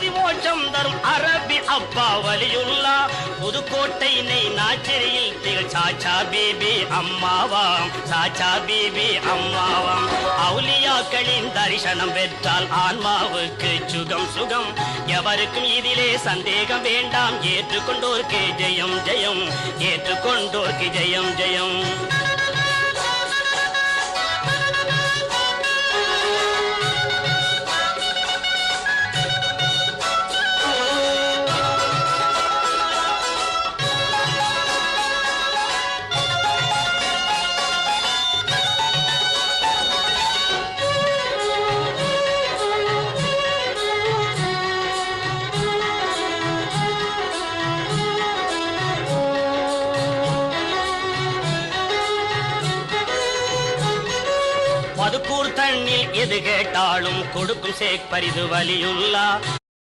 முக்தி மோட்சம் தரும் அரபி அப்பா வலியுல்லா புதுக்கோட்டை நெய் நாச்சரியில் திகழ் சாச்சா பேபி அம்மாவாம் சாச்சா பேபி அம்மாவாம் அவுலியாக்களின் தரிசனம் பெற்றால் ஆன்மாவுக்கு சுகம் சுகம் எவருக்கும் இதிலே சந்தேகம் வேண்டாம் ஏற்றுக்கொண்டோர்க்கு ஜெயம் ஜெயம் ஏற்றுக்கொண்டோர்க்கு ஜெயம் ஜெயம் மதுக்கூர் தண்ணில் எது கேட்டாலும் கொடுக்கும் சேக் பரிது வலியுல்லா